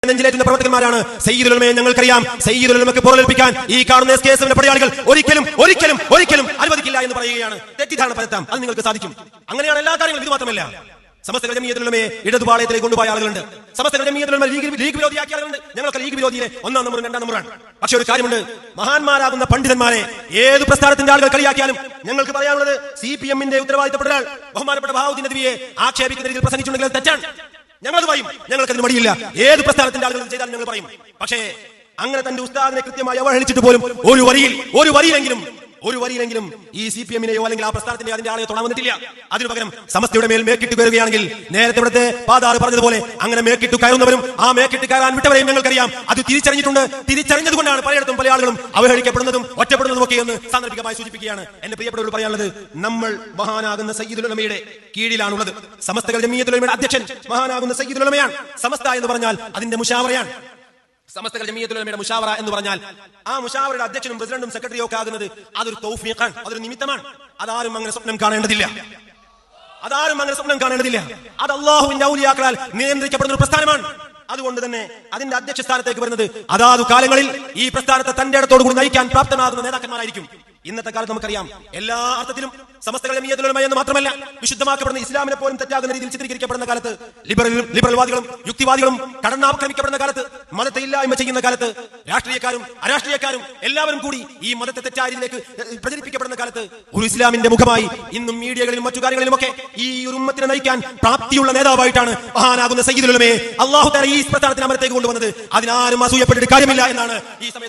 നെഞ്ചിലേറ്റുന്ന പ്രവർത്തകന്മാരാണ്. സയ്യിദുൽ ഉലമയെ ഞങ്ങൾക്കറിയാം. സയ്യിദുൽ ഉലമക്ക് പൊറലേൽപ്പിക്കാൻ ഈ കാണുന്ന SKSF പടയാളികൾ ഒരിക്കലും അനുവദിക്കില്ല എന്ന് പറയുകയാണ്. തെറ്റിദ്ധാരണ പരത്താം, അത് നിങ്ങൾക്ക് സാധിക്കും. അങ്ങനെയാണ് എല്ലാ കാര്യങ്ങളും. ഇത് മാത്രമല്ല, സമസ്ത ജമിയത്തുൽ ഉലമയെ ഇടതുപാളയത്തിലേക്ക് കൊണ്ടുപോയ ആളുകളുണ്ട്. സമസ്ത ജമിയത്തുൽ ഉലമ ലീഗ് വിരോധിയാക്കിയ ആളുകളുണ്ട്. ഞങ്ങൾക്ക് ലീഗ് വിരോധിയിലെ 1-ാം നമ്പറും 2-ാം നമ്പറാണ്. പക്ഷെ ഒരു കാര്യമുണ്ട്, മഹാന്മാരാകുന്ന പണ്ഡിതന്മാരെ ഏത് പ്രസ്ഥാനത്തിന്റെ ആളുകൾ കളിയാക്കിയാലും ഞങ്ങൾക്ക് പറയാനുള്ളത്, CPM-ന്റെ ഉത്തരവാദിത്തപ്പെട്ട ഒരാൾ ബഹുമാനപ്പെട്ട ബഹാവുദ്ദീൻ നദ്വിയെ ആക്ഷേപിക്കുന്ന രീതിയിൽ പ്രസംഗിച്ചിട്ടുണ്ടെങ്കിൽ തെറ്റാണ്. ഞങ്ങളത് പറയും, ഞങ്ങൾക്കതിന് മടിയില്ല. ഏത് പ്രസ്ഥാനത്തിന്റെ ആളുകൾ ചെയ്താലും ഞങ്ങൾ പറയും. പക്ഷേ അങ്ങനെ തന്റെ ഉസ്താദിനെ കൃത്യമായി അവഹേളിച്ചിട്ട് പോലും ഒരു വരിയിലെങ്കിലും ഈ CPM-നെയോ അല്ലെങ്കിൽ ആ പ്രസ്ഥാനത്തിന്റെ അതിന്റെ ആളെയോ തൊടാൻ വന്നിട്ടില്ല. അതിനു പകരം സമസ്തയുടെ മേൽ മേക്കിട്ട് കയറുകയാണെങ്കിൽ, നേരത്തെ ഇവിടുത്തെ പാതാറ് പറഞ്ഞതുപോലെ, അങ്ങനെ മേക്കിട്ട് കയറുന്നവരും ആ മേക്കിട്ട് കയറാൻ വിട്ടവരെയും ഞങ്ങൾക്കറിയാം. അത് തിരിച്ചറിഞ്ഞതുകൊണ്ടാണ് പലയിടത്തും പല ആളുകളും അവഹേളിക്കപ്പെടുന്നതും ഒറ്റപ്പെടുന്നതും ഒക്കെ എന്ന് സാന്ദർഭികമായി സൂചിപ്പിക്കുകയാണ്. എന്റെ പ്രിയപ്പെട്ടവരോട് പറയാനുള്ളത്, നമ്മൾ മഹാനാകുന്ന സയ്യിദുൽ ഉലമയുടെ കീഴിലാണുള്ളത്. സമസ്ത ജമിയത്തുൽ ഉലമയുടെ അധ്യക്ഷൻ മഹാനാകുന്ന സയ്യിദുൽ ഉലമയാണ്. സമസ്ത എന്ന് പറഞ്ഞാൽ അതിന്റെ മുശാവറയാണ്. സമസ്ത ജമിയത്തുൽ ഉലമയുടെ മുശാവറ എന്ന് പറഞ്ഞാൽ ആ മുശാവറയുടെ അധ്യക്ഷനും പ്രസിഡന്റും സെക്രട്ടറിയും ഒക്കെ ആകുന്നത് അതൊരു തൗഫീഖാണ്, അതൊരു നിമിത്തമാണ്. അതാരും അങ്ങനെ സ്വപ്നം കാണേണ്ടതില്ല. അത് അല്ലാഹുവിന്റെ ഔലിയാക്കളാൽ നിയന്ത്രിക്കപ്പെടുന്ന ഒരു പ്രസ്ഥാനമാണ്. അതുകൊണ്ട് തന്നെ അതിന്റെ അധ്യക്ഷ സ്ഥാനത്തേക്ക് വരുന്നത് അതാതു കാലങ്ങളിൽ ഈ പ്രസ്ഥാനത്തെ തന്റെ ഇടത്തോടു കൂടി നയിക്കാൻ പ്രാപ്തനാകുന്ന നേതാക്കന്മാരായിരിക്കും. ഇന്നത്തെ കാലത്ത് നമുക്കറിയാം, എല്ലാ അർത്ഥത്തിലും സമസ്ത ജമിയത്തുൽ ഉലമ എന്ന് മാത്രമല്ല, വിശുദ്ധമാക്കപ്പെടുന്ന ഇസ്ലാമിനെ പോലും തെറ്റാകുന്ന രീതിയിൽ ചിത്രീകരിക്കപ്പെടുന്ന കാലത്ത്, ലിബറൽവാദികളും യുക്തിവാദികളും കടന്നാക്രമിക്കപ്പെടുന്ന കാലത്ത്, മതത്തെ ഇല്ലായ്മ ചെയ്യുന്ന കാലത്ത്, രാഷ്ട്രീയക്കാരും അരാഷ്ട്രീയക്കാരും എല്ലാവരും കൂടി ഈ മതത്തെ തെറ്റായ രീതിയിലേക്ക് പ്രചരിപ്പിക്കപ്പെടുന്ന കാലത്ത്, ഒരു ഇസ്ലാമിന്റെ മുഖമായി ഇന്നും മീഡിയകളിലും മറ്റു കാര്യങ്ങളിലുമൊക്കെ ഈ ഒരു ഉമ്മത്തിനെ നയിക്കാൻ പ്രാപ്തിയുള്ള നേതാവായിട്ടാണ് മഹാനാകുന്ന സയ്യിദുൽ ഉലമയെ അല്ലാഹു തആല ഈ പ്രസ്ഥാനത്തിന് അമരത്തേക്ക് കൊണ്ടുവന്നത്. അതിനാരും അസൂയപ്പെട്ടിട്ട് കാര്യമില്ല എന്നാണ് ഈ സമയത്ത്